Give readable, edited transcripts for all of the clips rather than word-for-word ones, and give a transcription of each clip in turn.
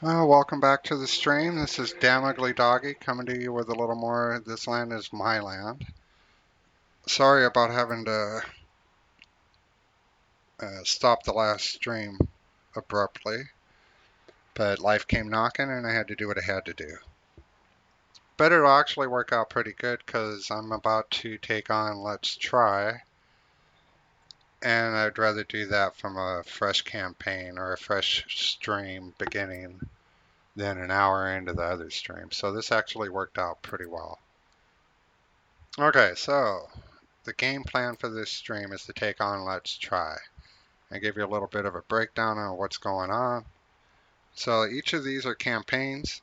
Welcome back to the stream. This is Damn Ugly Doggy coming to you with a little more This Land Is My Land. Sorry about having to stop the last stream abruptly, but life came knocking and I had to do what I had to do. But it'll actually work out pretty good because I'm about to take on Let's Try, and I'd rather do that from a fresh campaign or a fresh stream beginning than an hour into the other stream. So this actually worked out pretty well. Okay, so the game plan for this stream is to take on Let's Try. I give you a little bit of a breakdown on what's going on. So each of these are campaigns.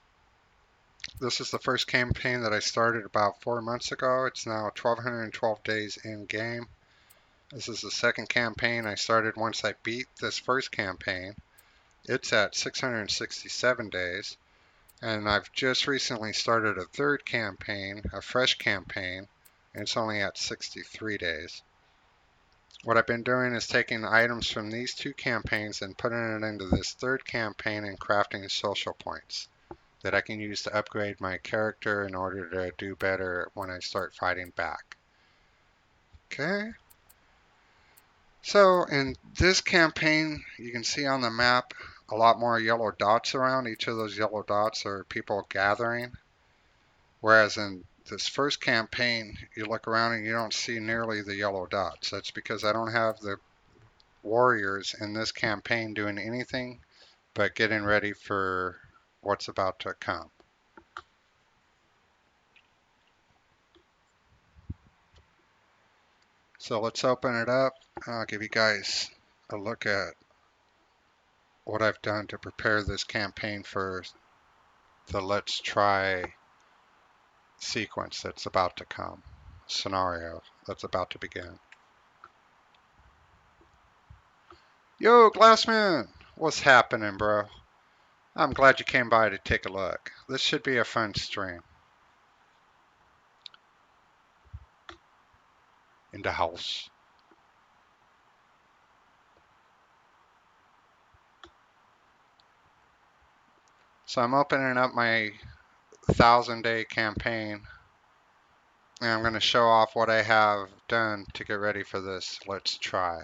This is the first campaign that I started about 4 months ago. It's now 1,212 days in game. This is the second campaign I started once I beat this first campaign. It's at 667 days. And I've just recently started a third campaign, a fresh campaign, and it's only at 63 days. What I've been doing is taking items from these two campaigns and putting it into this third campaign and crafting social points that I can use to upgrade my character in order to do better when I start fighting back. Okay. So in this campaign, you can see on the map a lot more yellow dots around. Each of those yellow dots are people gathering. Whereas in this first campaign, you look around and you don't see nearly the yellow dots. That's because I don't have the warriors in this campaign doing anything but getting ready for what's about to come. So let's open it up. I'll give you guys a look at what I've done to prepare this campaign for the Let's Try sequence that's about to come, scenario that's about to begin. Yo, Glassman! What's happening, bro? I'm glad you came by to take a look. This should be a fun stream. In the house. So I'm opening up my 1,000-day campaign, and I'm going to show off what I have done to get ready for this Let's Try.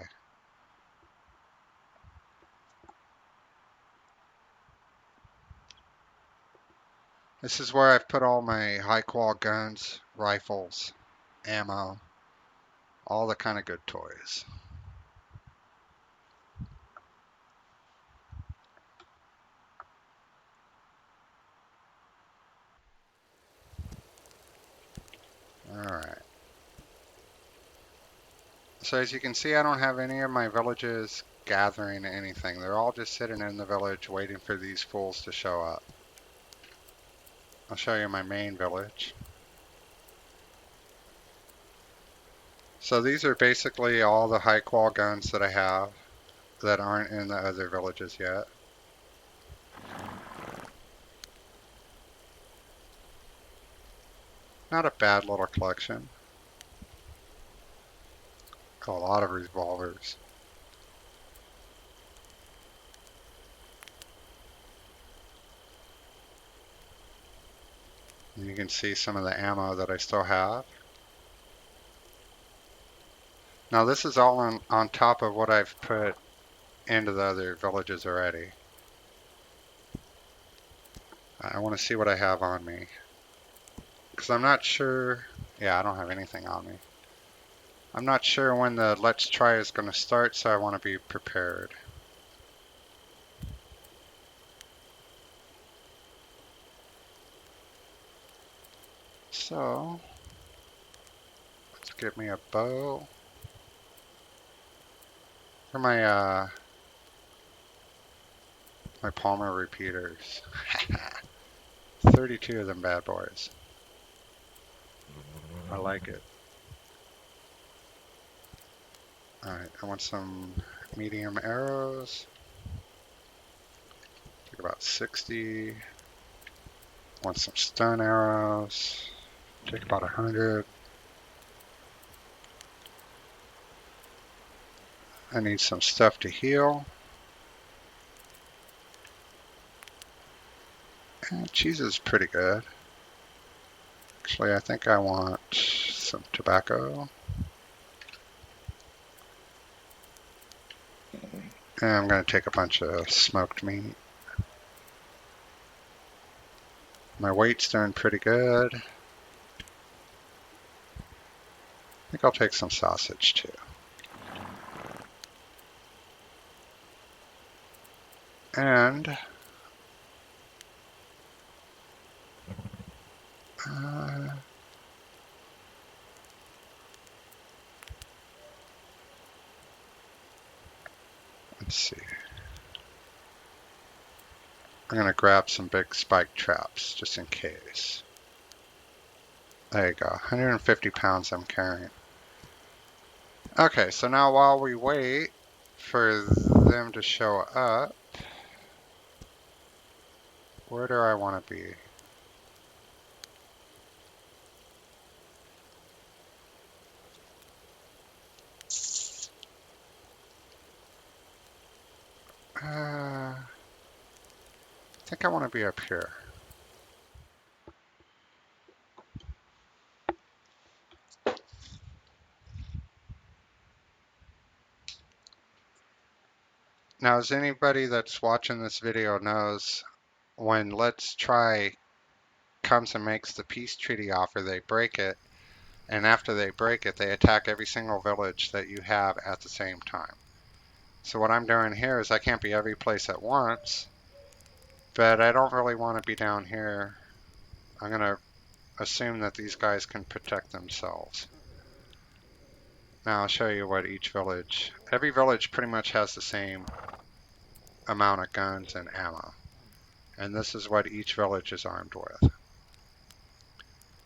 This is where I've put all my high-qual guns, rifles, ammo, all the kind of good toys. Alright. So as you can see, I don't have any of my villages gathering anything. They're all just sitting in the village waiting for these fools to show up. I'll show you my main village. So these are basically all the high-qual guns that I have that aren't in the other villages yet. Not a bad little collection. Got a lot of revolvers. And you can see some of the ammo that I still have. Now this is all on top of what I've put into the other villages already. I want to see what I have on me. Because I'm not sure. Yeah, I don't have anything on me. I'm not sure when the Let's Try is going to start, so I want to be prepared. So, let's get me a bow. For my my Palmer repeaters. 32 of them bad boys. I like it. Alright, I want some medium arrows. Take about 60. Want some stun arrows. Take about 100. I need some stuff to heal. Cheese is pretty good. Actually, I think I want some tobacco. And I'm going to take a bunch of smoked meat. My weight's doing pretty good. I think I'll take some sausage too. And let's see. I'm going to grab some big spike traps just in case. There you go. 150 pounds I'm carrying. Okay, so now while we wait for them to show up, where do I want to be? I think I want to be up here. Now, as anybody that's watching this video knows, when Let's Try comes and makes the peace treaty offer, they break it, and after they break it, they attack every single village that you have at the same time. So what I'm doing here is I can't be every place at once, but I don't really want to be down here. I'm going to assume that these guys can protect themselves. Now I'll show you what each village, every village pretty much has the same amount of guns and ammo. And this is what each village is armed with.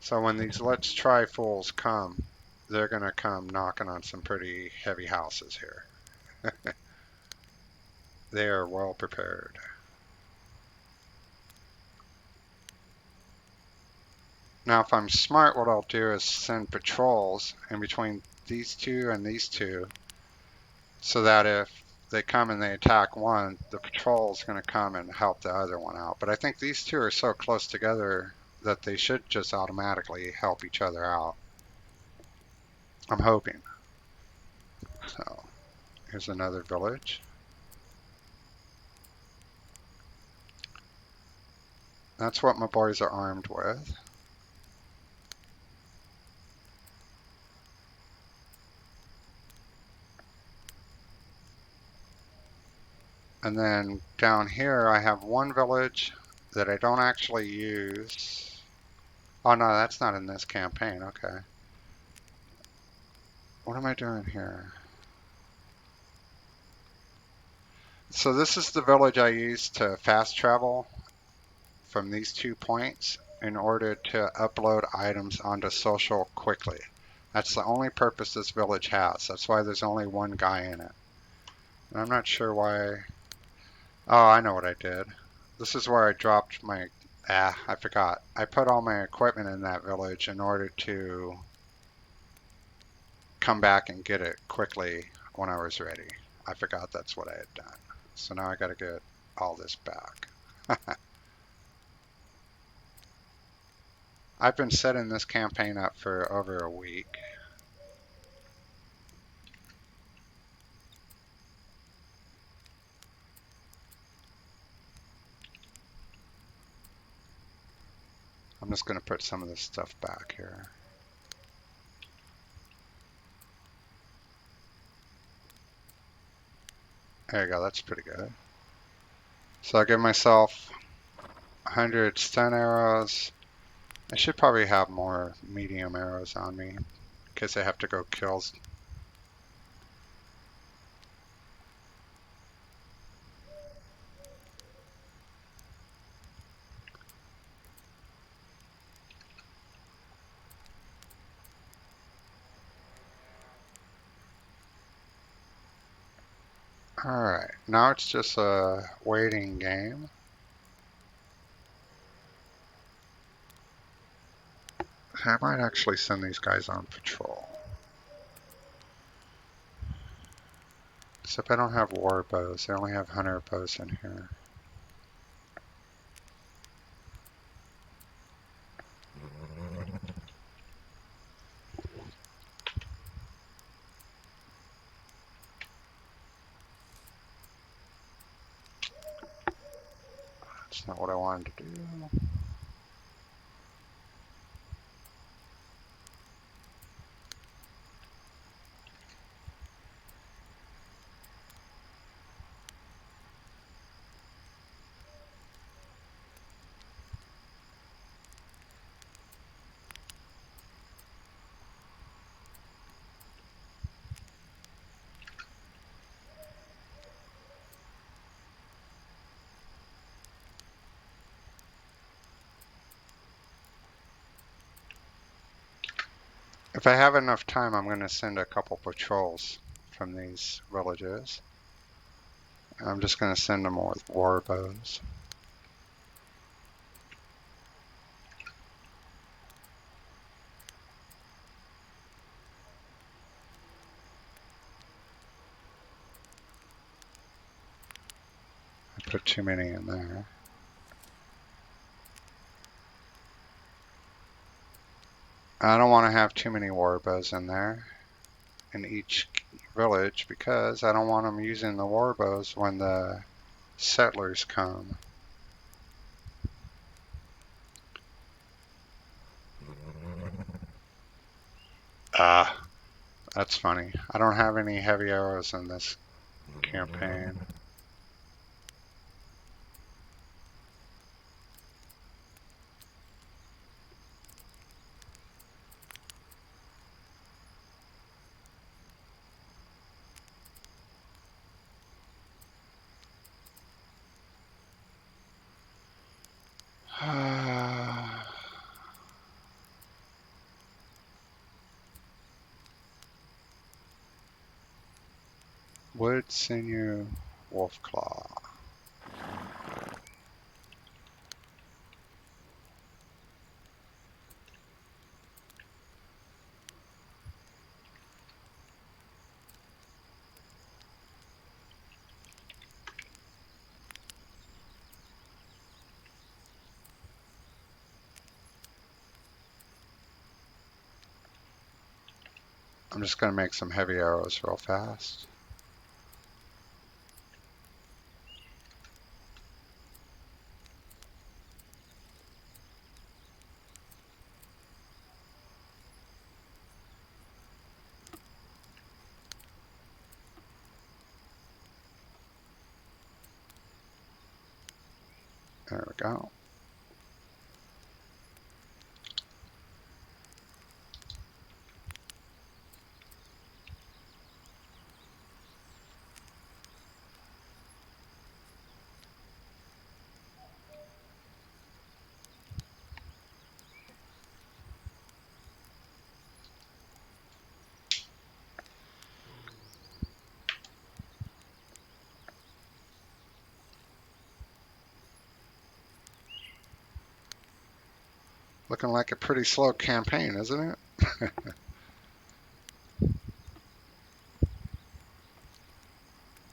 So when these Let's Try fools come, they're going to come knocking on some pretty heavy houses here. They are well prepared. Now if I'm smart, what I'll do is send patrols in between these two and these two, so that if they come and they attack one, the patrol is going to come and help the other one out. But I think these two are so close together that they should just automatically help each other out. I'm hoping. So here's another village. That's what my boys are armed with. And then down here I have one village that I don't actually use. Oh no, that's not in this campaign. Okay. What am I doing here? So this is the village I use to fast travel from these 2 points in order to upload items onto social quickly. That's the only purpose this village has. That's why there's only one guy in it. And I'm not sure why. Oh, I know what I did. This is where I dropped my... I forgot. I put all my equipment in that village in order to come back and get it quickly when I was ready. I forgot that's what I had done. So now I gotta get all this back. I've been setting this campaign up for over a week. I'm just going to put some of this stuff back here. There you go, that's pretty good. So I'll give myself 100 stun arrows. I should probably have more medium arrows on me in case I have to go kill. Alright, now it's just a waiting game. I might actually send these guys on patrol. Except I don't have war bows, I only have hunter bows in here. That's not what I wanted to do. If I have enough time, I'm going to send a couple patrols from these villages. I'm just going to send them with war bows. I put too many in there. I don't want to have too many war bows in there in each village because I don't want them using the war bows when the settlers come. Ah, that's funny. I don't have any heavy arrows in this campaign. Wood sinew wolf claw. I'm just going to make some heavy arrows real fast. There we go. Looking like a pretty slow campaign, isn't it?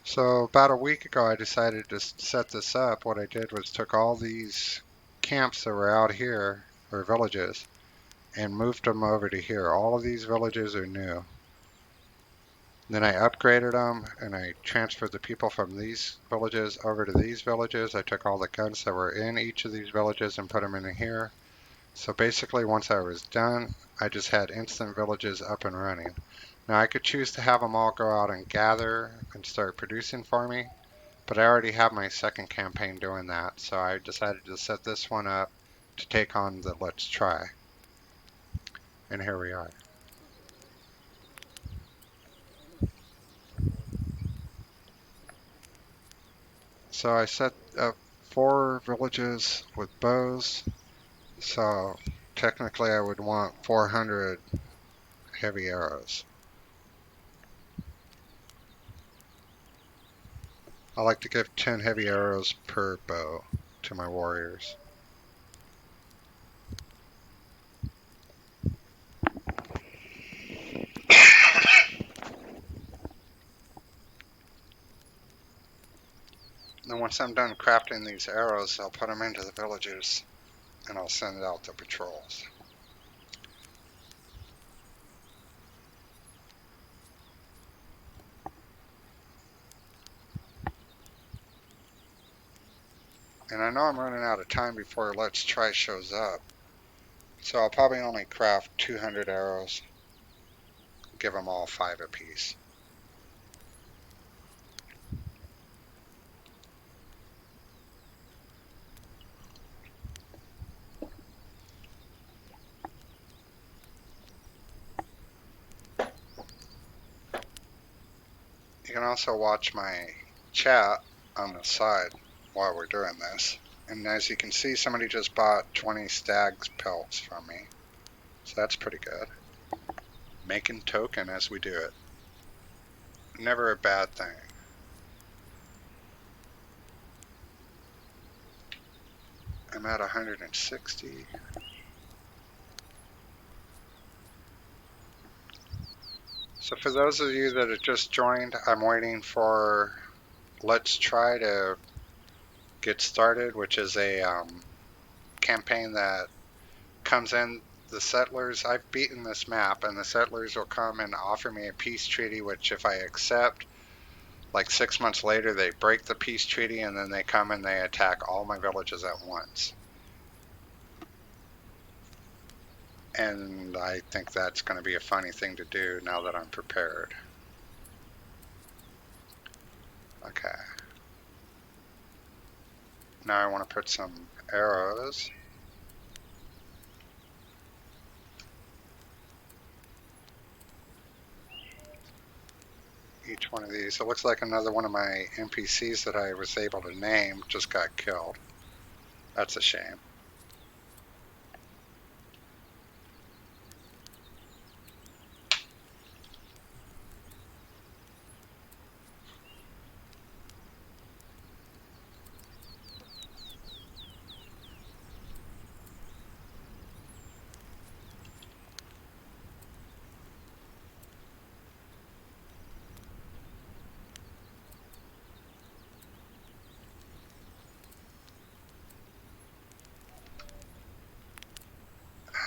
So about a week ago, I decided to set this up. What I did was took all these camps that were out here, or villages, and moved them over to here. All of these villages are new. Then I upgraded them and I transferred the people from these villages over to these villages. I took all the guns that were in each of these villages and put them in here. So basically, once I was done, I just had instant villages up and running. Now I could choose to have them all go out and gather and start producing for me, but I already have my second campaign doing that, so I decided to set this one up to take on the Let's Try. And here we are. So I set up 4 villages with bows, so technically I would want 400 heavy arrows. I like to give 10 heavy arrows per bow to my warriors. And once I'm done crafting these arrows, I'll put them into the villages and I'll send out the patrols. And I know I'm running out of time before Let's Try shows up. So I'll probably only craft 200 arrows. Give them all 5 apiece. You can also watch my chat on the side while we're doing this. And as you can see, somebody just bought 20 stags pelts from me. So that's pretty good. Making token as we do it. Never a bad thing. I'm at 160. So for those of you that have just joined, I'm waiting for Let's Try to get started, which is a campaign that comes in. The settlers, I've beaten this map, and the settlers will come and offer me a peace treaty, which if I accept, like 6 months later, they break the peace treaty, and then they come and they attack all my villages at once. And I think that's going to be a funny thing to do now that I'm prepared. Okay. Now I want to put some arrows. Each one of these. It looks like another one of my NPCs that I was able to name just got killed. That's a shame.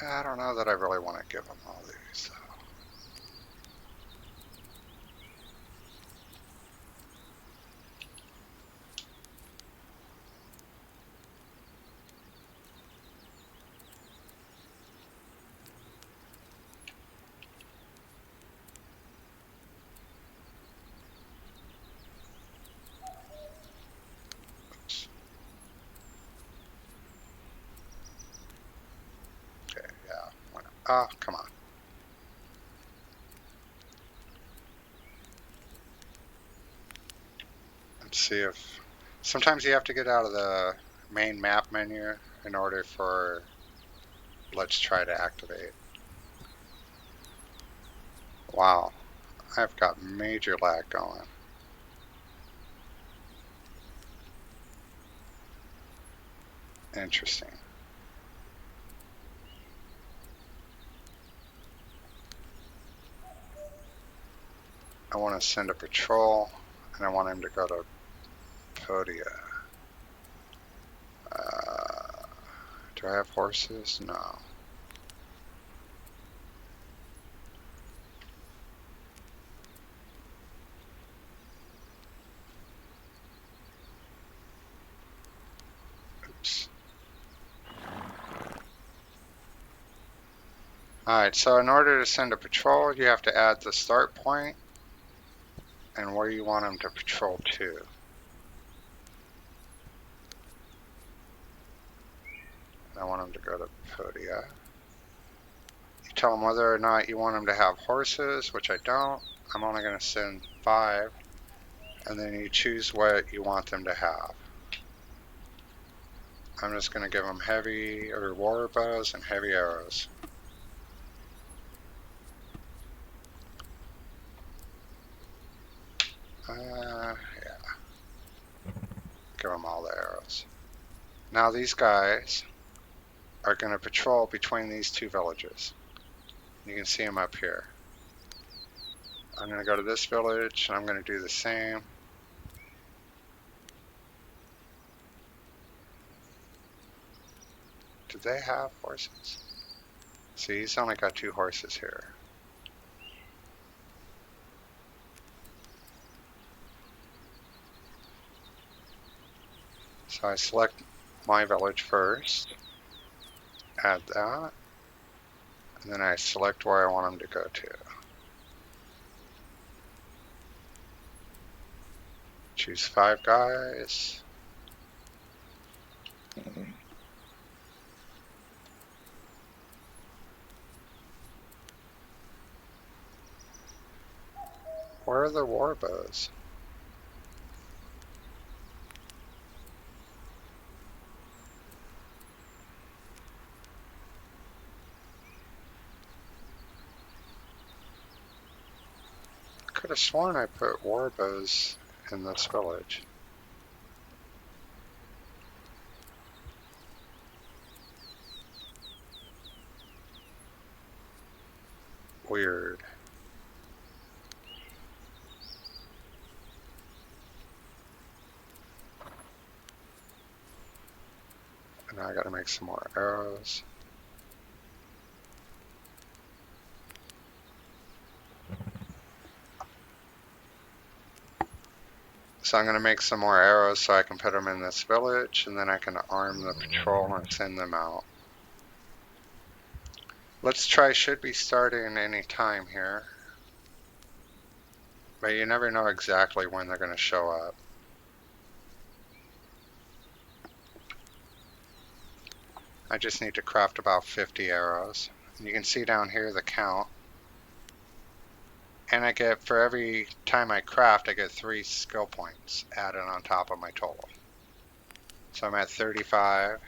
I don't know that I really want to give them all these. So. Okay, yeah. Oh, come on. Let's see if... Sometimes you have to get out of the main map menu in order for Let's Try to activate. Wow. I've got major lag going. Interesting. I want to send a patrol, and I want him to go to Podia. Do I have horses? No. Oops. Alright, so in order to send a patrol, you have to add the start point and where you want them to patrol to. I want them to go to Podia. You tell them whether or not you want them to have horses, which I don't. I'm only going to send 5. And then you choose what you want them to have. I'm just going to give them heavy or war bows and heavy arrows. Yeah. Give them all the arrows. Now these guys are going to patrol between these 2 villages. You can see them up here. I'm going to go to this village, and I'm going to do the same. Do they have horses? See, he's only got 2 horses here. So I select my village first, add that, and then I select where I want them to go to. Choose 5 guys. Where are the war bows? Could have sworn I put war bows in this village. Weird. And now I gotta make some more arrows. So I'm gonna make some more arrows so I can put them in this village, and then I can arm the patrol and send them out. Let's try, should be starting any time here. But you never know exactly when they're gonna show up. I just need to craft about 50 arrows. And you can see down here the count. And I get, for every time I craft, I get 3 skill points added on top of my total. So I'm at 35.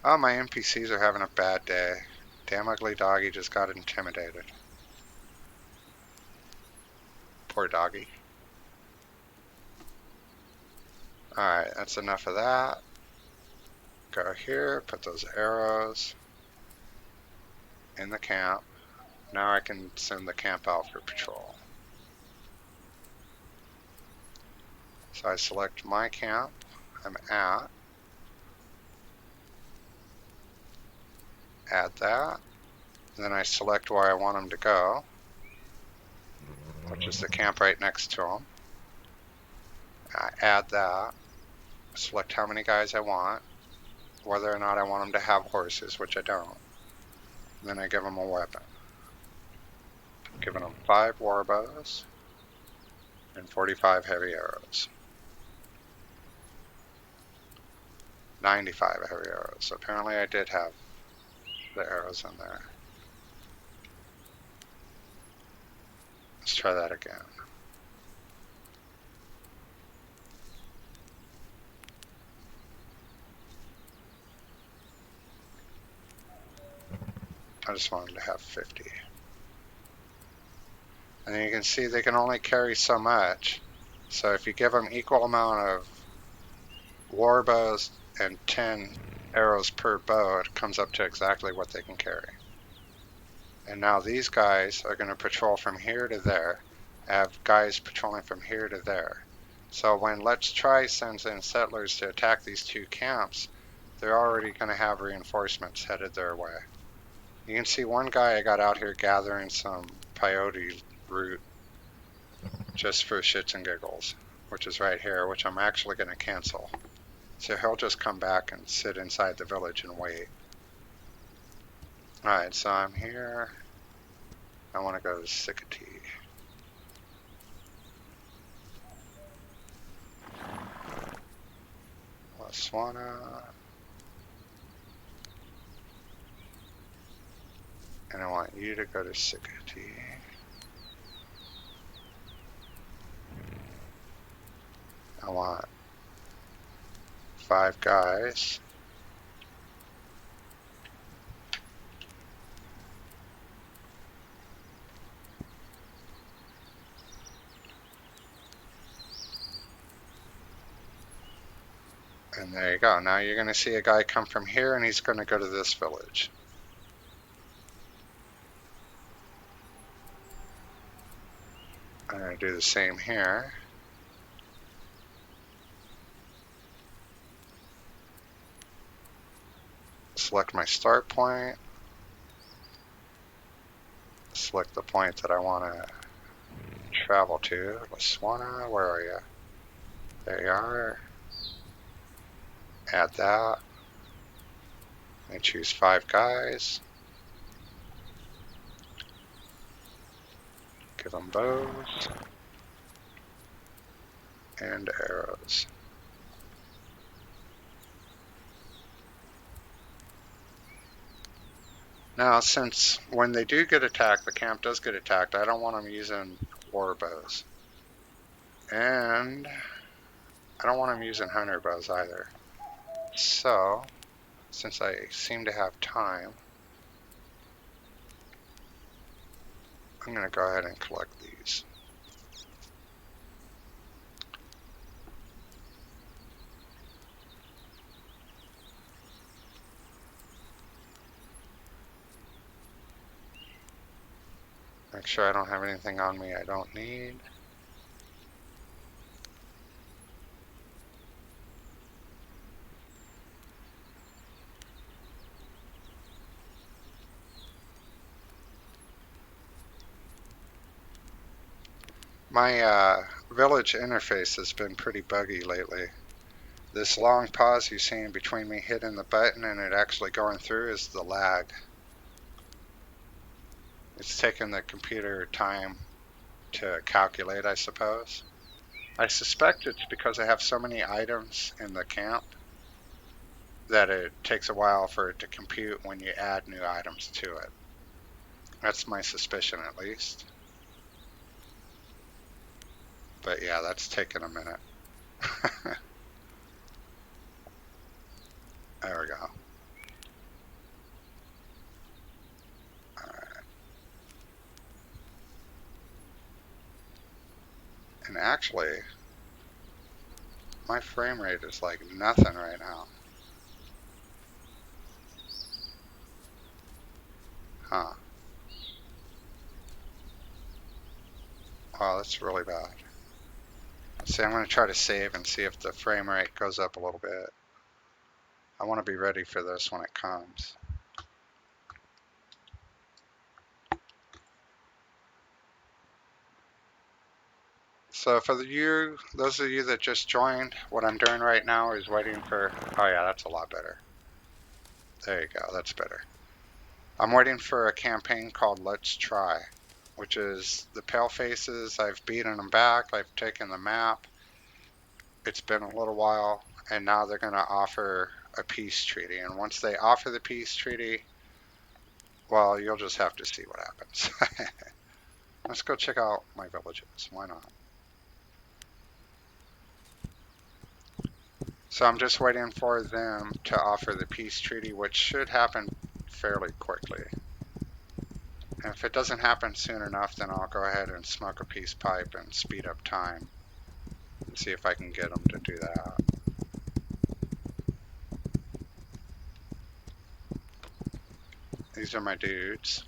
Oh, my NPCs are having a bad day. Damn ugly doggy just got intimidated. Poor doggy. Alright, that's enough of that. Go here, put those arrows in the camp. Now I can send the camp out for patrol. So I select my camp I'm at, add that, then I select where I want them to go, which is the camp right next to them. I add that, select how many guys I want, whether or not I want them to have horses, which I don't. Then I give them a weapon. Giving them 5 war bows and 45 heavy arrows. 95 heavy arrows. So apparently I did have the arrows in there. Let's try that again. I just wanted to have 50. And then you can see they can only carry so much. So if you give them equal amount of war bows and 10 arrows per bow, it comes up to exactly what they can carry. And now these guys are going to patrol from here to there. I have guys patrolling from here to there. So when Let's Try sends in settlers to attack these 2 camps, they're already going to have reinforcements headed their way. You can see one guy I got out here gathering some peyote root just for shits and giggles, which is right here, which I'm actually going to cancel. So he'll just come back and sit inside the village and wait. Alright, so I'm here. I want to go to Sikati. Laswana. And I want you to go to Sikati. I want 5 guys. And there you go. Now you're going to see a guy come from here and he's going to go to this village. I'm going to do the same here. Select my start point. Select the point that I want to travel to. Laswana, where are you? There you are. Add that. And choose 5 guys. Give them bows and arrows. Now, since when they do get attacked, the camp does get attacked, I don't want them using war bows. And I don't want them using hunter bows either. So, since I seem to have time, I'm going to go ahead and collect these. Make sure I don't have anything on me I don't need. My village interface has been pretty buggy lately. This long pause you're seeing between me hitting the button and it actually going through is the lag. It's taking the computer time to calculate, I suppose. I suspect it's because I have so many items in the camp that it takes a while for it to compute when you add new items to it. That's my suspicion, at least. But yeah, that's taking a minute. There we go. Alright. And actually, my frame rate is like nothing right now. Huh. Wow, that's really bad. See, I'm going to try to save and see if the frame rate goes up a little bit. I want to be ready for this when it comes. So for those of you that just joined, what I'm doing right now is waiting for, oh yeah, that's a lot better. There you go, that's better. I'm waiting for a campaign called Let's Try, which is the Palefaces. I've beaten them back, I've taken the map. It's been a little while, and now they're going to offer a peace treaty. And once they offer the peace treaty, well, you'll just have to see what happens. Let's go check out my villages. Why not? So I'm just waiting for them to offer the peace treaty, which should happen fairly quickly. And if it doesn't happen soon enough, then I'll go ahead and smoke a peace pipe and speed up time and see if I can get them to do that. These are my dudes.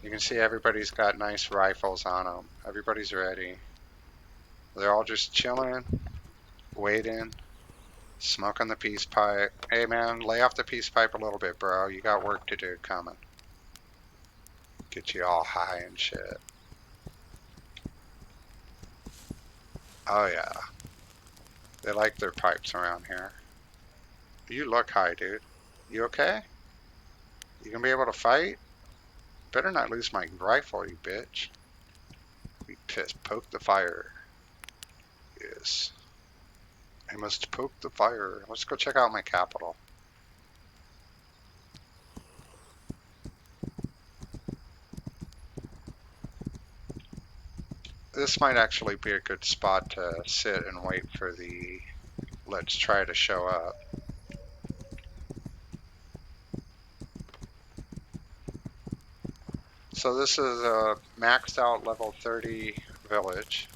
You can see everybody's got nice rifles on them. Everybody's ready. They're all just chilling, waiting, smoking the peace pipe. Hey man, lay off the peace pipe a little bit, bro. You got work to do coming. Get you all high and shit. Oh yeah. They like their pipes around here. You look high, dude. You okay? You gonna be able to fight? Better not lose my rifle, you bitch. Be pissed. Poke the fire. Yes. I must poke the fire. Let's go check out my capital. This might actually be a good spot to sit and wait for the Let's Try to show up. So this is a maxed out level 30 village.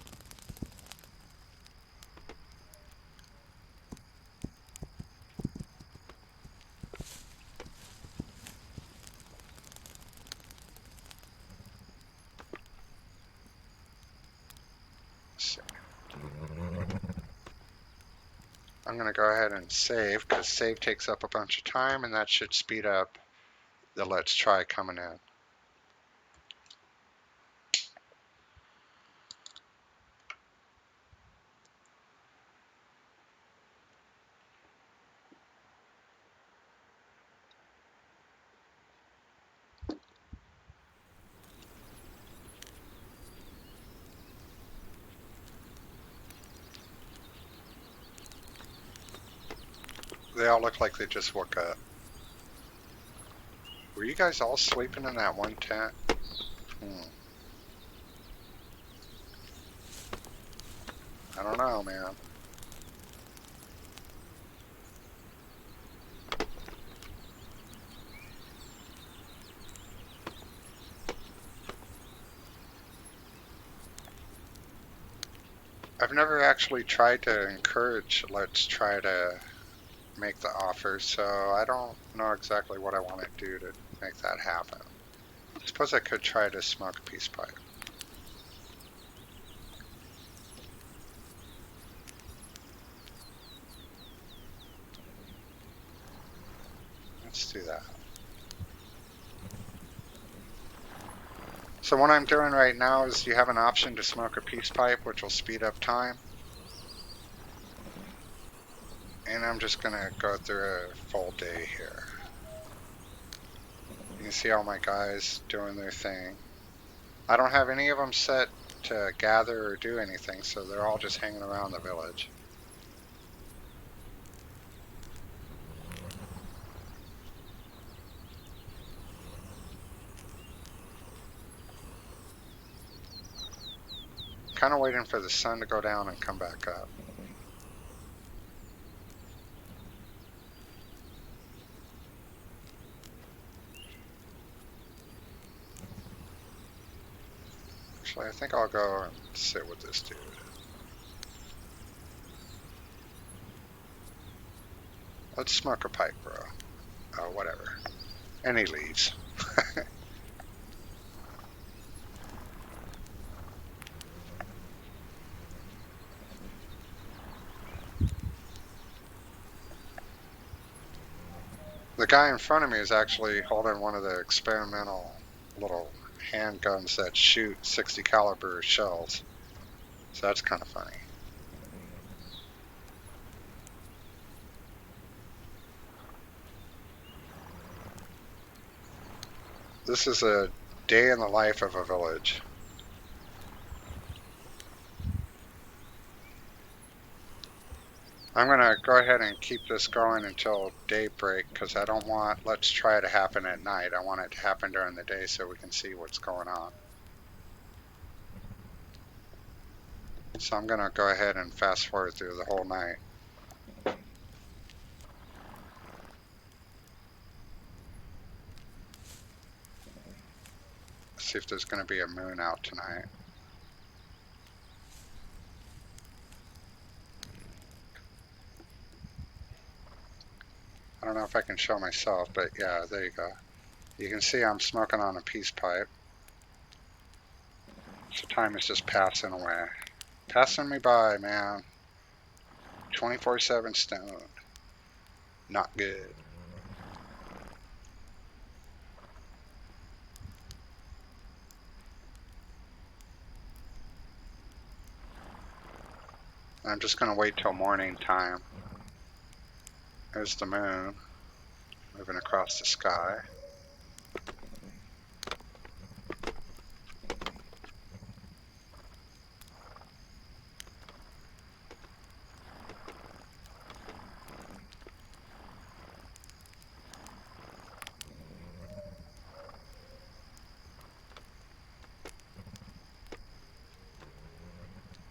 I'm going to go ahead and save because save takes up a bunch of time and that should speed up the Let's Try coming in. They all look like they just woke up. Were you guys all sleeping in that one tent? I don't know, man. I've never actually tried to encourage let's try to make the offer, so I don't know exactly what I want to do to make that happen. I suppose I could try to smoke a peace pipe. Let's do that. So what I'm doing right now is you have an option to smoke a peace pipe, which will speed up time. And I'm just gonna go through a full day here. You can see all my guys doing their thing. I don't have any of them set to gather or do anything, so they're all just hanging around the village. Kind of waiting for the sun to go down and come back up. Actually, I think I'll go and sit with this dude. Let's smoke a pipe, bro. Oh, whatever. And he leaves. The guy in front of me is actually holding one of the experimental little handguns that shoot 60 caliber shells. So that's kind of funny. This is a day in the life of a village. I'm going to go ahead and keep this going until daybreak because I don't want let's try to happen at night. I want it to happen during the day so we can see what's going on. So I'm going to go ahead and fast forward through the whole night. See if there's going to be a moon out tonight. I don't know if I can show myself, but yeah, there you go. You can see I'm smoking on a peace pipe. So time is just passing away. Passing me by, man. 24/7 stoned. Not good. I'm just going to wait till morning time. There's the moon moving across the sky.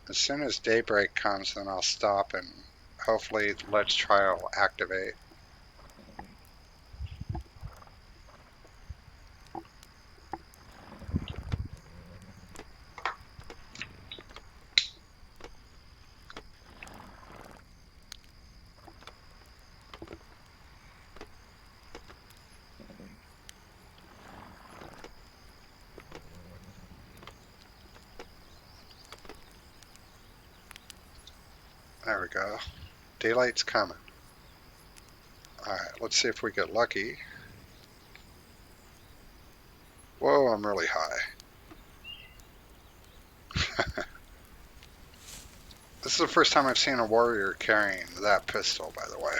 As soon as daybreak comes, then I'll stop and hopefully Let's Try will activate. There we go. Daylight's coming. Alright, let's see if we get lucky. Whoa, I'm really high. This is the first time I've seen a warrior carrying that pistol, by the way.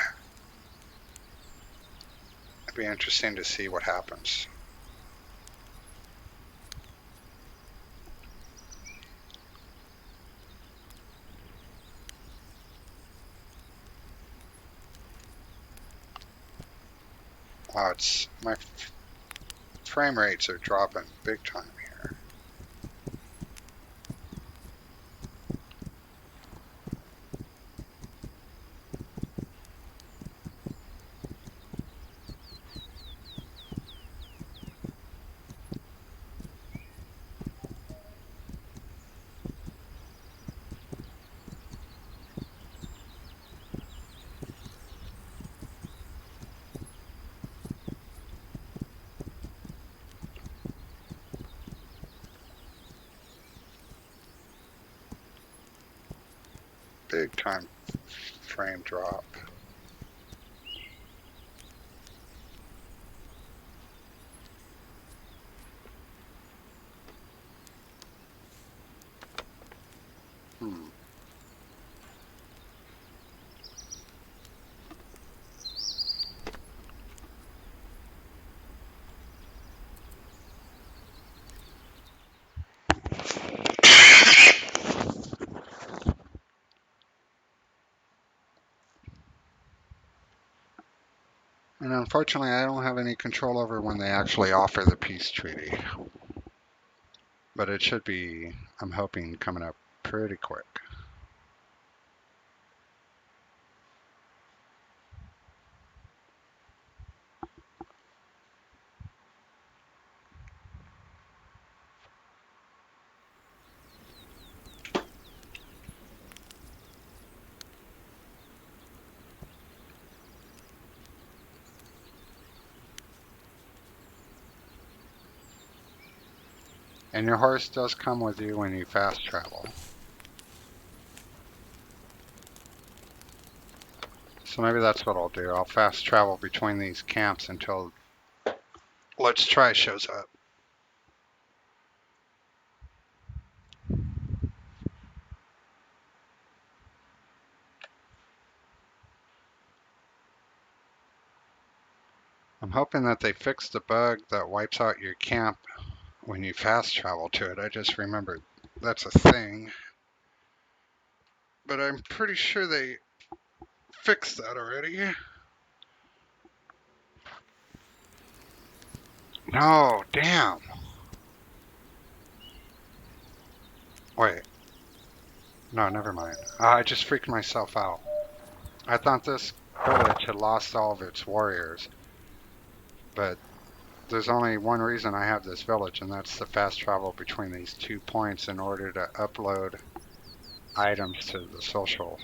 It'd be interesting to see what happens. Wow, my frame rates are dropping big time here. Big time frame drop. Hmm. And unfortunately, I don't have any control over when they actually offer the peace treaty. But it should be, I'm hoping, coming up pretty quick. And your horse does come with you when you fast travel. So maybe that's what I'll do. I'll fast travel between these camps until Let's Try shows up. I'm hoping that they fix the bug that wipes out your camp when you fast travel to it. I just remembered that's a thing. But I'm pretty sure they fixed that already. No, damn. Wait. No, never mind. I just freaked myself out. I thought this village had lost all of its warriors, but there's only one reason I have this village, and that's the fast travel between these 2 points in order to upload items to the social.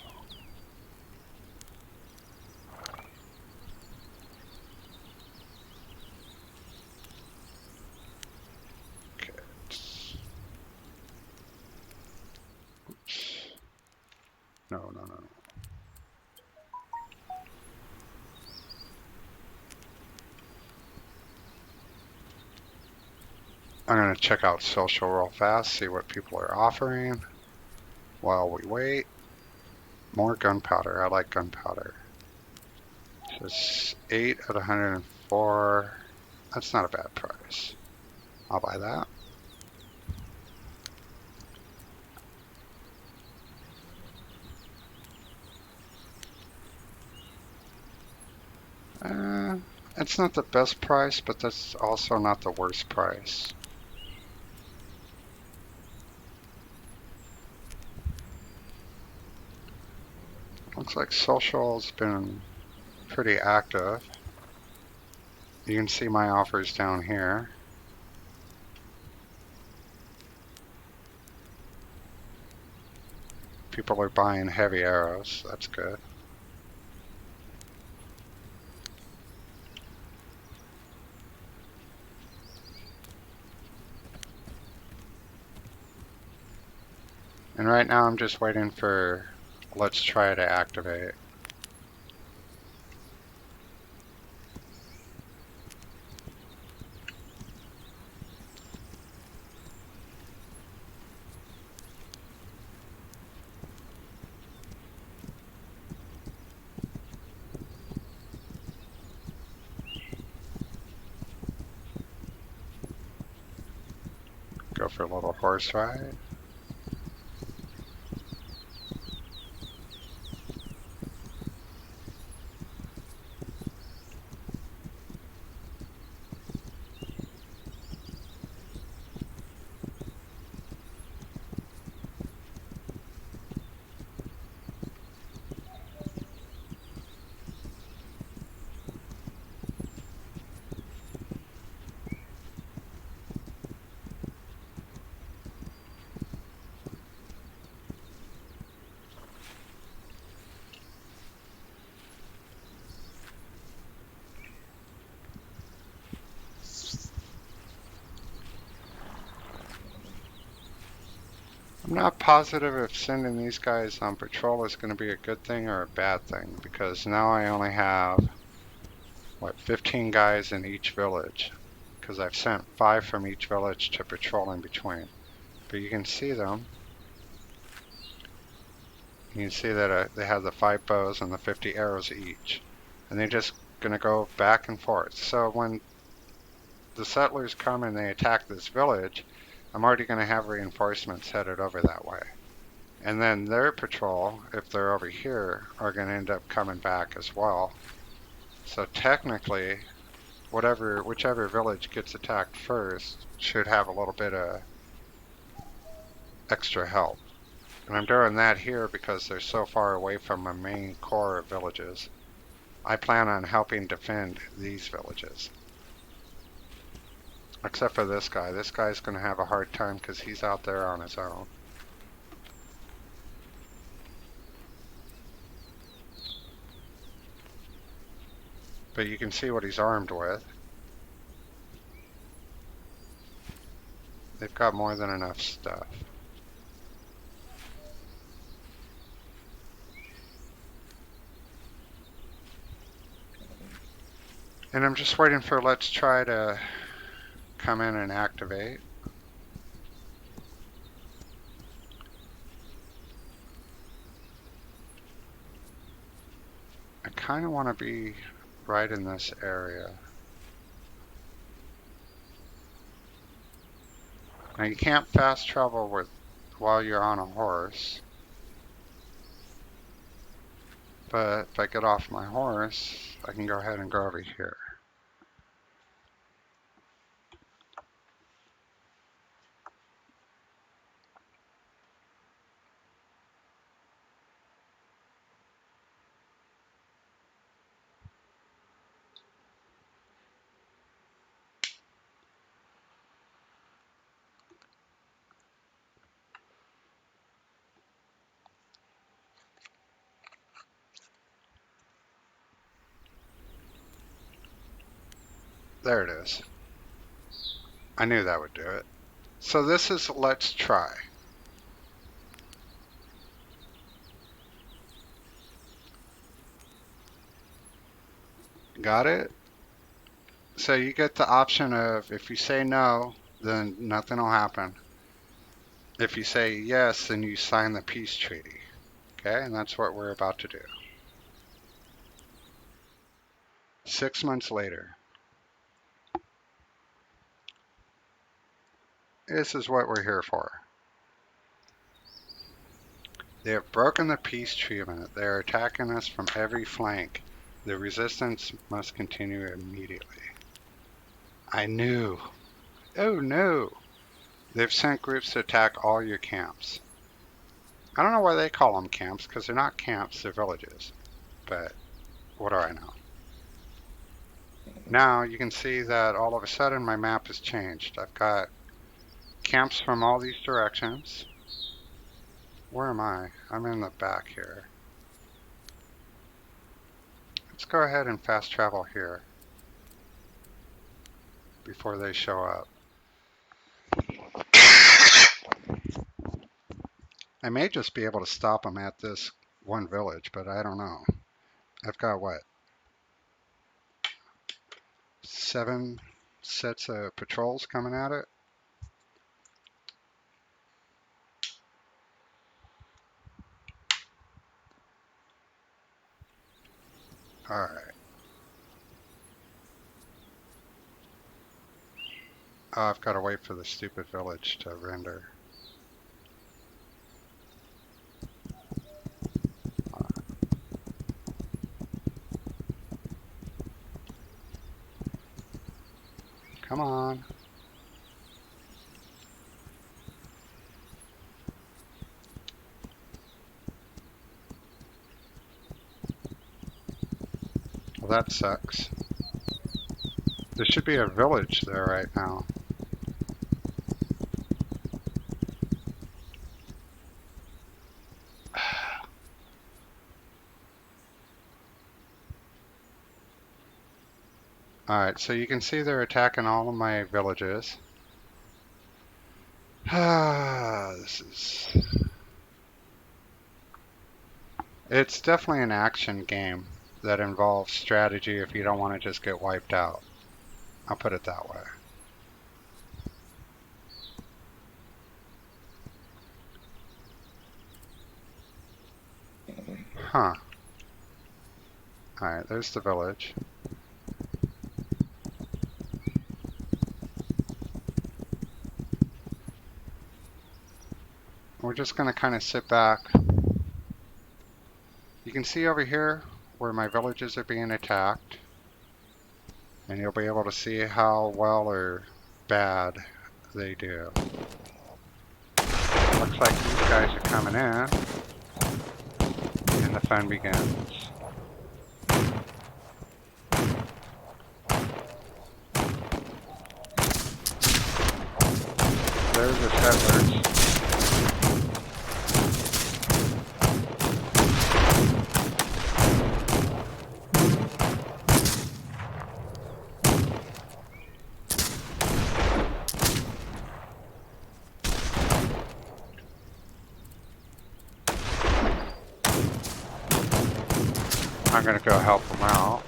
Okay. Oops. No, no, no. I'm going to check out social real fast, see what people are offering while we wait. More gunpowder. I like gunpowder. So it's 8 at 104. That's not a bad price. I'll buy that. It's not the best price, but that's also not the worst price. Looks like social's been pretty active. You can see my offers down here. People are buying heavy arrows. That's good. And right now I'm just waiting for Let's Try to activate. Go for a little horse ride. not positive if sending these guys on patrol is going to be a good thing or a bad thing, because now I only have, what, 15 guys in each village, because I've sent 5 from each village to patrol in between. But you can see them. You can see that they have the 5 bows and the 50 arrows each. And they're just going to go back and forth. So when the settlers come and they attack this village, I'm already going to have reinforcements headed over that way. And then their patrol, if they're over here, are going to end up coming back as well. So technically, whichever village gets attacked first should have a little bit of extra help. And I'm doing that here because they're so far away from my main core of villages. I plan on helping defend these villages. Except for this guy. This guy's going to have a hard time because he's out there on his own. But you can see what he's armed with. They've got more than enough stuff. And I'm just waiting for Let's Try to come in and activate. I kind of want to be right in this area. Now you can't fast travel while you're on a horse. But if I get off my horse, I can go ahead and go over here. There it is. I knew that would do it. So this is Let's Try. Got it? So you get the option of, if you say no, then nothing will happen. If you say yes, then you sign the peace treaty. Okay, and that's what we're about to do. 6 months later. This is what we're here for. They have broken the peace treaty. They are attacking us from every flank. The resistance must continue immediately. I knew. Oh no. They've sent groups to attack all your camps. I don't know why they call them camps, because they're not camps, they're villages. But what do I know? Now you can see that all of a sudden my map has changed. I've got camps from all these directions. Where am I? I'm in the back here. Let's go ahead and fast travel here before they show up. I may just be able to stop them at this one village, but I don't know. I've got what? 7 sets of patrols coming at it. Alright. Oh, I've got to wait for the stupid village to render. Come on. Well, that sucks. There should be a village there right now. Alright, so you can see they're attacking all of my villages. It's definitely an action game that involves strategy if you don't want to just get wiped out. I'll put it that way. Huh. Alright, there's the village. We're just going to kind of sit back. You can see over here where my villages are being attacked. And you'll be able to see how well or bad they do. Looks like these guys are coming in. And the fun begins. There's the settlers. I'm going to go help them out.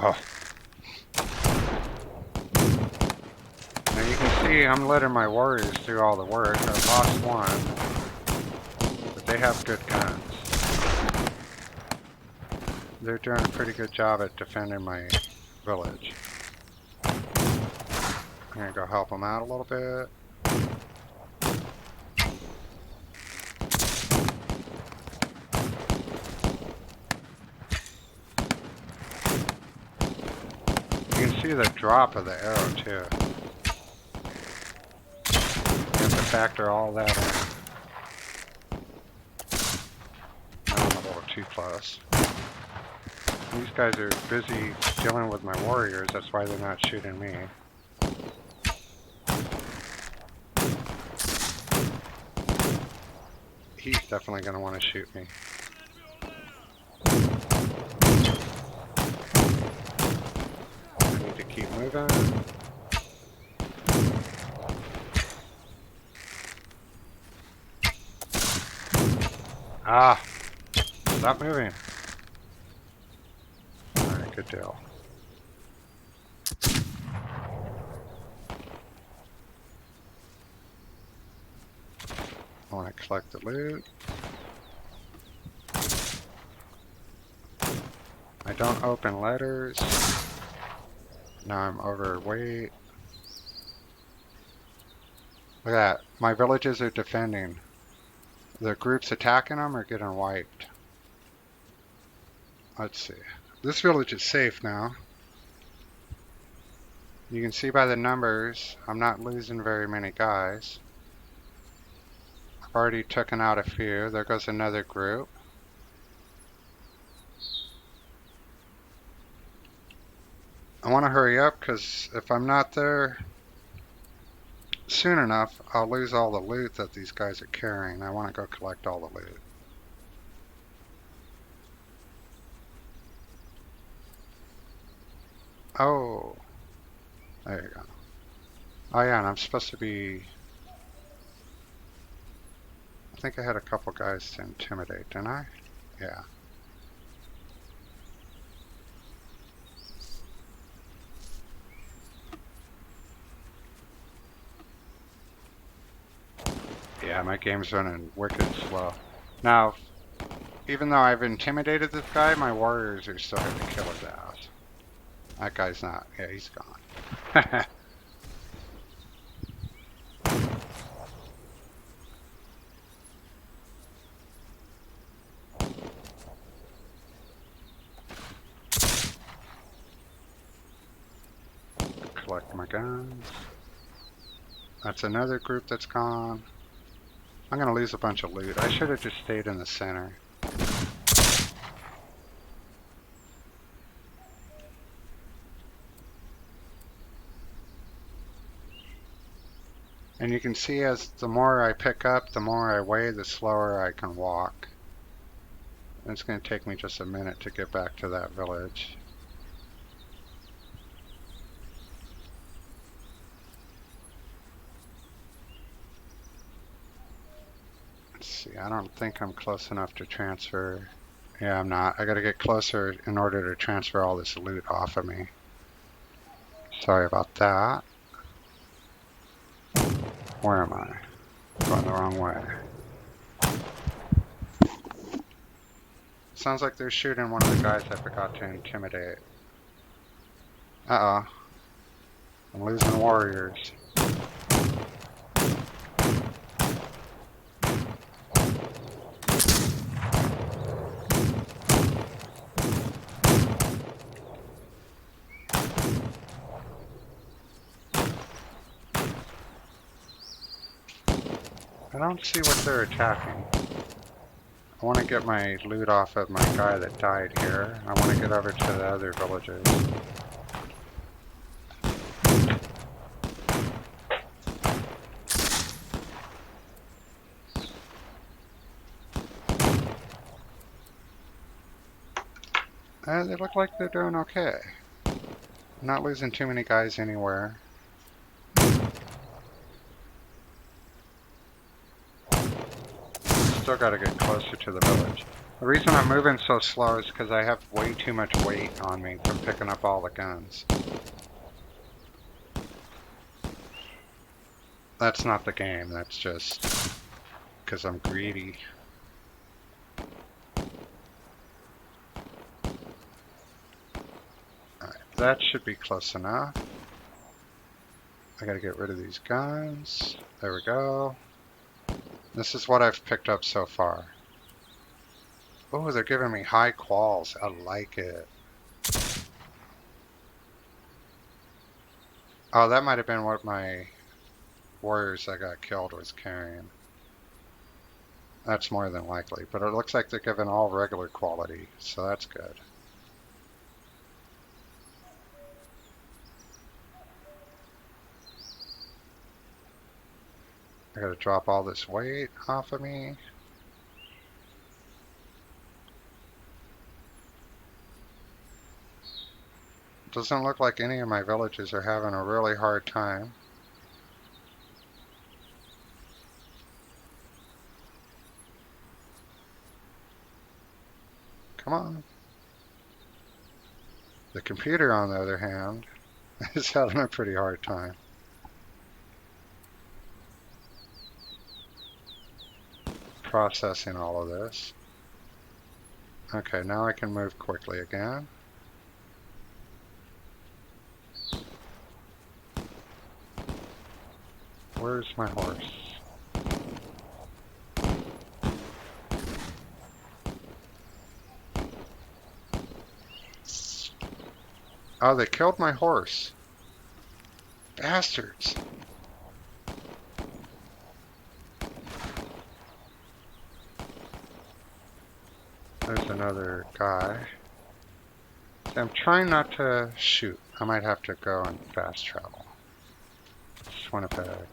Oh. Now you can see I'm letting my warriors do all the work. I lost one, but they have good guns. They're doing a pretty good job at defending my village. I'm gonna go help them out a little bit. You can see the drop of the arrow too. You have to factor all that in. I'm a little too close. These guys are busy dealing with my warriors, that's why they're not shooting me. He's definitely going to want to shoot me. I need to keep moving. Ah! Stop moving. Alright, good deal. I want to collect the loot. I don't open letters. Now I'm overweight. Look at that. My villages are defending. The groups attacking them are getting wiped. Let's see. This village is safe now. You can see by the numbers, I'm not losing very many guys. I've already taken out a few. There goes another group. I want to hurry up because if I'm not there soon enough, I'll lose all the loot that these guys are carrying. I want to go collect all the loot. Oh, there you go. Oh yeah, and I'm supposed to be... I think I had a couple guys to intimidate, didn't I? Yeah. Yeah, my game's running wicked slow. Now, even though I've intimidated this guy, my warriors are still going to kill his ass. That guy's not. Yeah, he's gone. Collect my guns. That's another group that's gone. I'm going to lose a bunch of loot. I should have just stayed in the center. And you can see as the more I pick up, the more I weigh, the slower I can walk. And it's going to take me just a minute to get back to that village. Let's see, I don't think I'm close enough to transfer. Yeah, I'm not. I gotta get closer in order to transfer all this loot off of me. Sorry about that. Where am I? Going the wrong way. Sounds like they're shooting one of the guys I forgot to intimidate. Uh-oh. I'm losing warriors. I don't see what they're attacking. I want to get my loot off of my guy that died here. I want to get over to the other villagers. They look like they're doing okay. I'm not losing too many guys anywhere. Still got to get closer to the village. The reason I'm moving so slow is because I have way too much weight on me from picking up all the guns. That's not the game, that's just because I'm greedy. Alright, that should be close enough. I gotta get rid of these guns. There we go. This is what I've picked up so far. Oh, they're giving me high quals. I like it. Oh, that might have been what my warriors that got killed was carrying. That's more than likely, but it looks like they're giving all regular quality, so that's good. I gotta drop all this weight off of me. Doesn't look like any of my villages are having a really hard time. Come on. The computer, on the other hand, is having a pretty hard time. Processing all of this. Okay, now I can move quickly again. Where's my horse? Oh, they killed my horse. Bastards. There's another guy. I'm trying not to shoot. I might have to go and fast travel. Swinnipeg.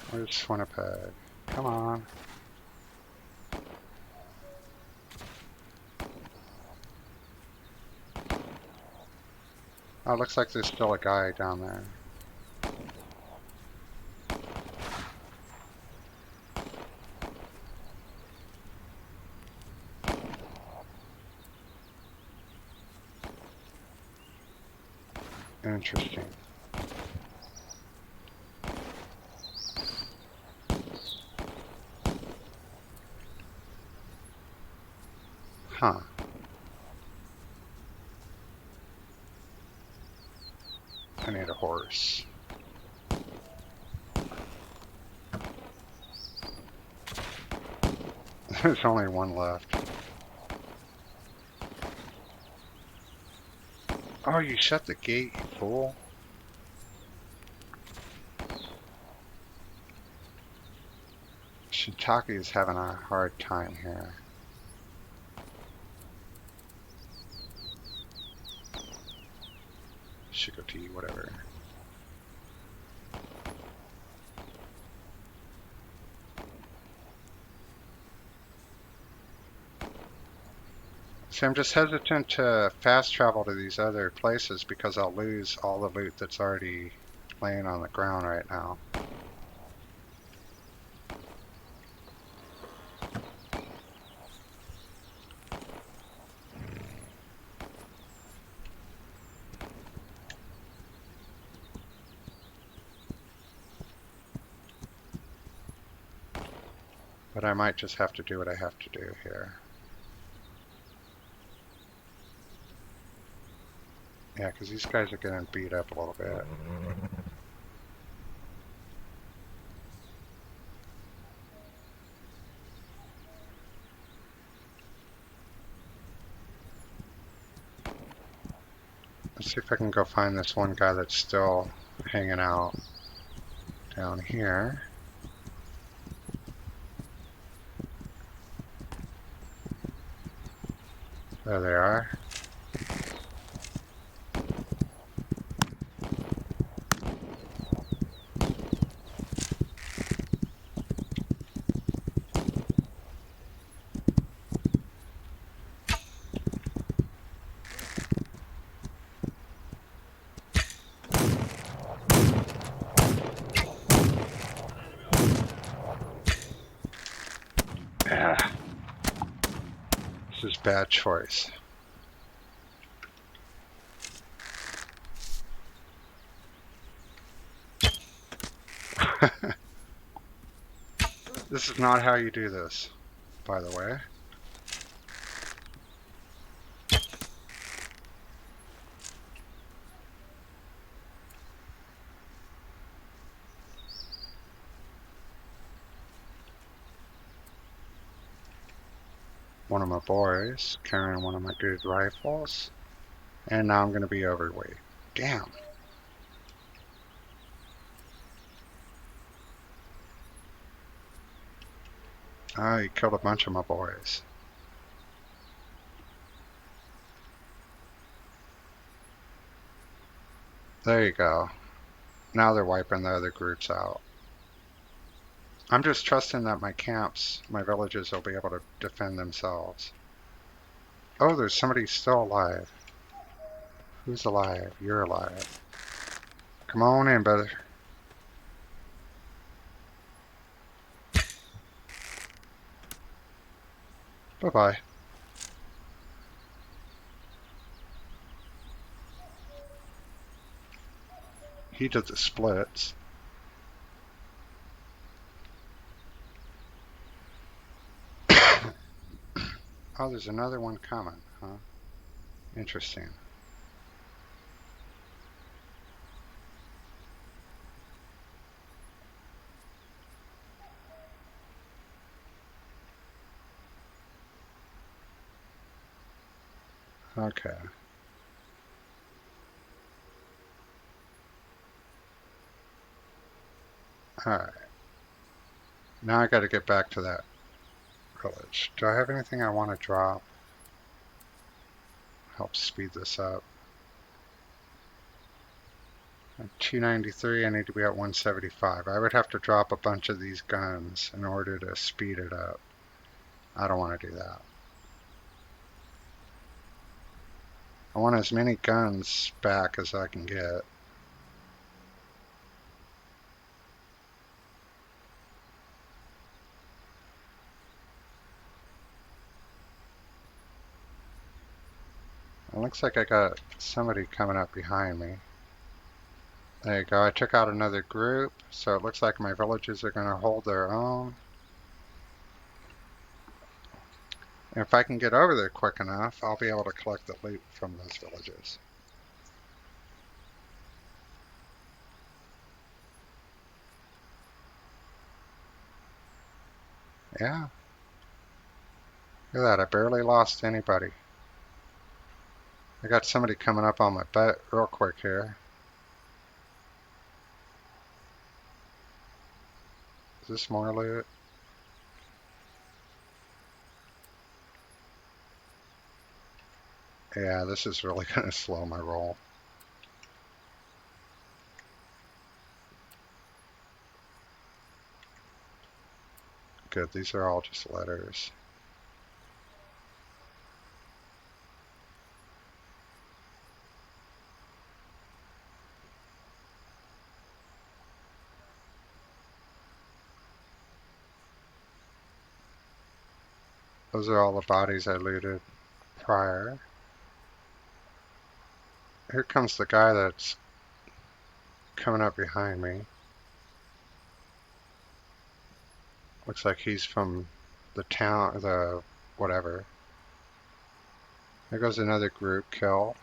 Where's Swinnipeg? Come on. Oh, it looks like there's still a guy down there. Interesting. Huh. I need a horse. There's only one left. Oh, you shut the gate, you fool. Shiitake is having a hard time here. Shikoti, whatever. See, I'm just hesitant to fast travel to these other places because I'll lose all the loot that's already laying on the ground right now. But I might just have to do what I have to do here. Yeah, because these guys are getting beat up a little bit. Let's see if I can go find this one guy that's still hanging out down here. There they are. Yeah, this is bad choice. This is not how you do this, by the way. One of my boys carrying one of my good rifles. And now I'm going to be overweight. Damn. Oh, he killed a bunch of my boys. There you go. Now they're wiping the other groups out. I'm just trusting that my camps, my villages will be able to defend themselves. Oh, there's somebody still alive. Who's alive? You're alive. Come on in, brother. Bye-bye. He did the splits. Oh, there's another one coming, huh? Interesting. Okay. Alright. Now I gotta get back to that village. Do I have anything I want to drop? Help speed this up. At 293, I need to be at 175. I would have to drop a bunch of these guns in order to speed it up. I don't want to do that. I want as many guns back as I can get. It looks like I got somebody coming up behind me. There you go. I took out another group, so it looks like my villages are going to hold their own. And if I can get over there quick enough, I'll be able to collect the loot from those villages. Yeah. Look at that. I barely lost anybody. I got somebody coming up on my butt real quick here. Is this more loot? Yeah, this is really going to slow my roll. Good, these are all just letters. Those are all the bodies I looted prior. Here comes the guy that's coming up behind me. Looks like he's from the town, the whatever. There goes another group killed.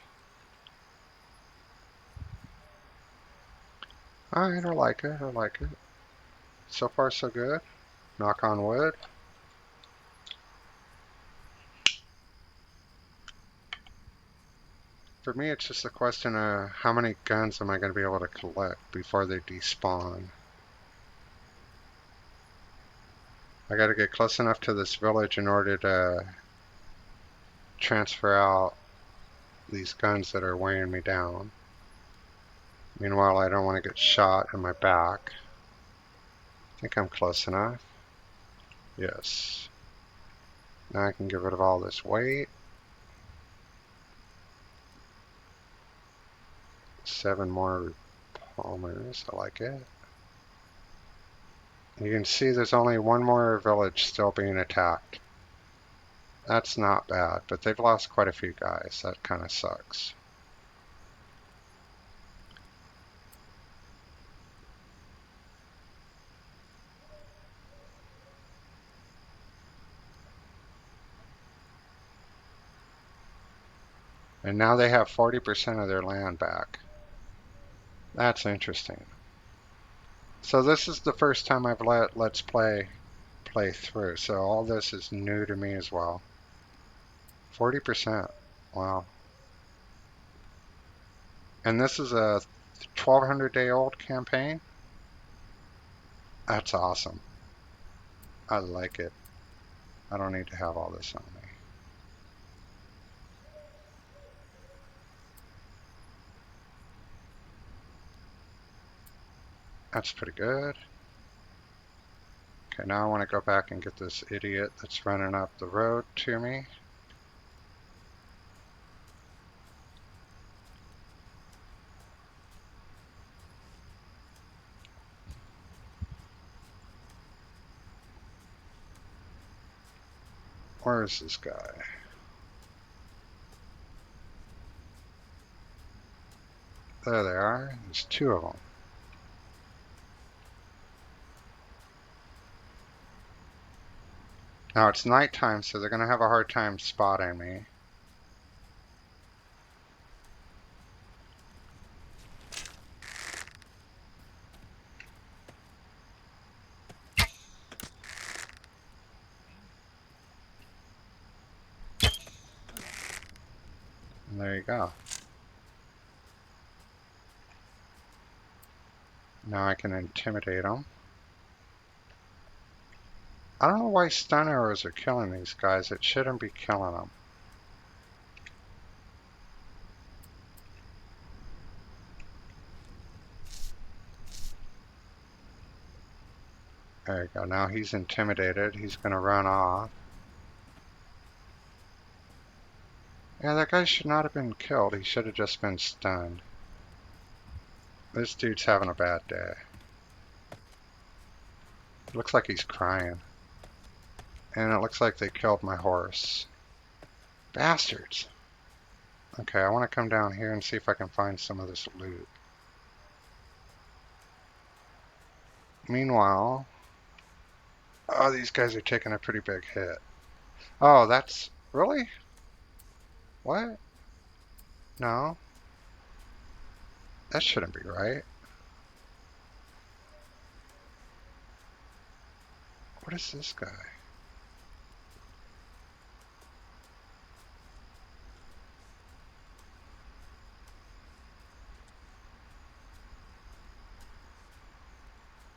Alright, I like it, I like it. So far so good. Knock on wood. For me, it's just a question of how many guns am I going to be able to collect before they despawn. I got to get close enough to this village in order to transfer out these guns that are weighing me down. Meanwhile, I don't want to get shot in my back. I think I'm close enough. Yes. Now I can get rid of all this weight. 7 more Palmers. I like it. You can see there's only one more village still being attacked. That's not bad, but they've lost quite a few guys. That kind of sucks. And now they have 40% of their land back. That's interesting. So this is the first time I've let Let's Play through. So all this is new to me as well. 40%. Wow. And this is a 1200-day-old campaign? That's awesome. I like it. I don't need to have all this on me. That's pretty good. Okay, now I want to go back and get this idiot that's running up the road to me. Where is this guy? There they are. There's 2 of them. Now it's nighttime, so they're going to have a hard time spotting me. And there you go. Now I can intimidate them. I don't know why stun arrows are killing these guys. It shouldn't be killing them. There you go. Now he's intimidated. He's going to run off. Yeah, that guy should not have been killed. He should have just been stunned. This dude's having a bad day. It looks like he's crying. And it looks like they killed my horse. Bastards. Okay, I want to come down here and see if I can find some of this loot. Meanwhile... Oh, these guys are taking a pretty big hit. Oh, that's... Really? What? No. That shouldn't be right. What is this guy?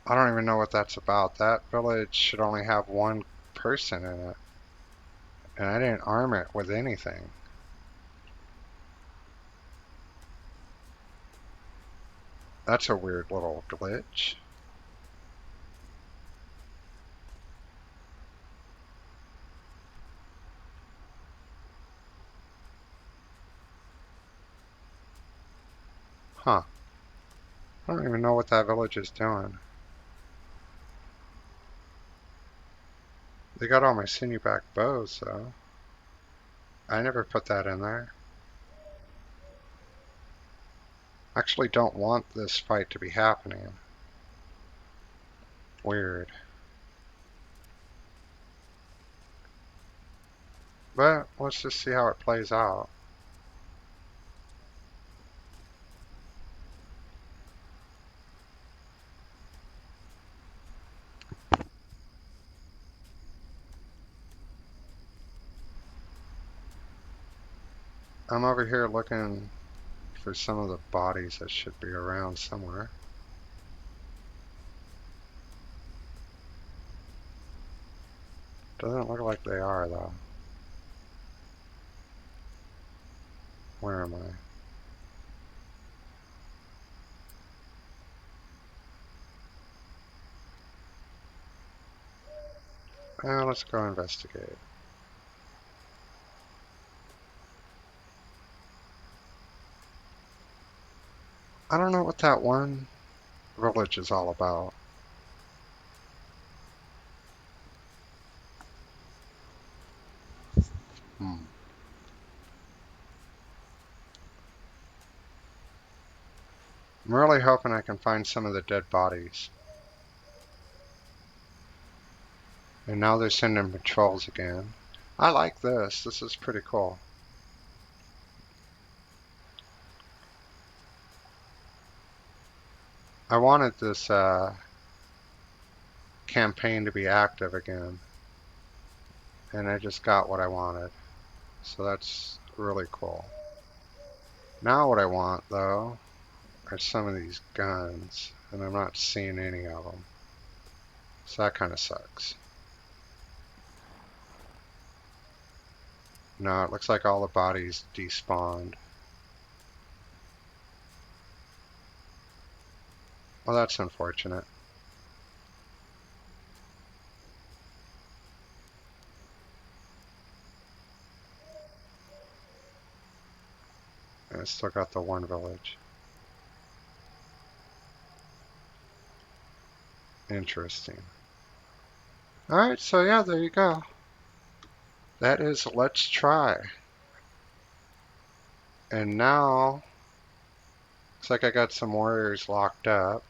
I don't even know what that's about. That village should only have 1 person in it. And I didn't arm it with anything. That's a weird little glitch. Huh. I don't even know what that village is doing. They got all my sinew back bows, though. I never put that in there. I actually don't want this fight to be happening. Weird. But let's just see how it plays out. I'm over here looking for some of the bodies that should be around somewhere. Doesn't look like they are, though. Where am I? Let's go investigate. I don't know what that one village is all about. Hmm. I'm really hoping I can find some of the dead bodies. And now they're sending patrols again. I like this. This is pretty cool. I wanted this campaign to be active again. And I just got what I wanted. So that's really cool. Now what I want, though, are some of these guns. And I'm not seeing any of them. So that kind of sucks. No, it looks like all the bodies despawned. Well, that's unfortunate. And I still got the one village. Interesting. Alright, so yeah, there you go. That is Let's Try. And now, looks like I got some warriors locked up.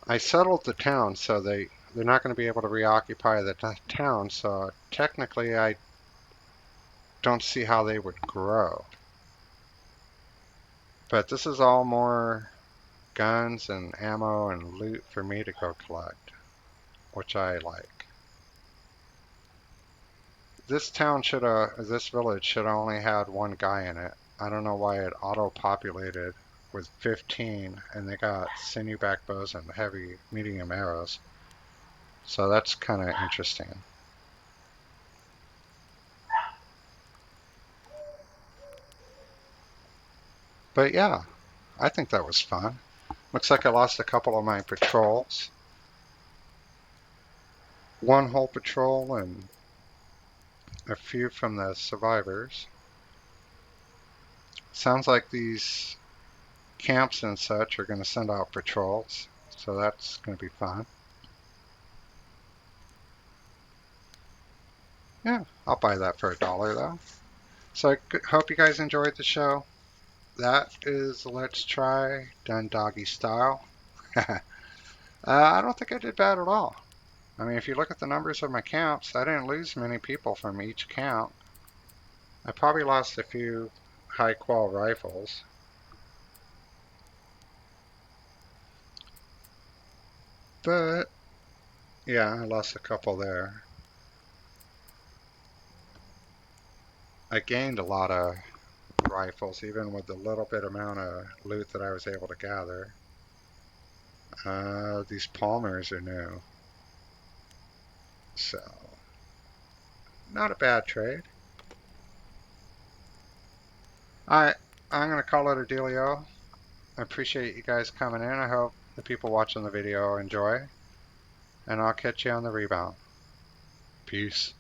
I settled the town, so they're not going to be able to reoccupy the town, so technically I don't see how they would grow. But this is all more guns and ammo and loot for me to go collect, which I like. This village should have only had one guy in it. I don't know why it auto-populated with 15, and they got sinew back bows and heavy medium arrows. So that's kind of interesting. But yeah, I think that was fun. Looks like I lost a couple of my patrols. One whole patrol and a few from the survivors. Sounds like these camps and such are going to send out patrols, so that's going to be fun. Yeah, I'll buy that for $1 though. So I hope you guys enjoyed the show. That is Let's Try done doggy style. I don't think I did bad at all. I mean, if you look at the numbers of my counts, I didn't lose many people from each count. I probably lost a few high qual rifles. But yeah, I lost a couple there. I gained a lot of rifles, even with the little bit amount of loot that I was able to gather. These Palmers are new. So, not a bad trade. Alright, I'm going to call it a dealio. I appreciate you guys coming in. I hope the people watching the video enjoy. And I'll catch you on the rebound. Peace.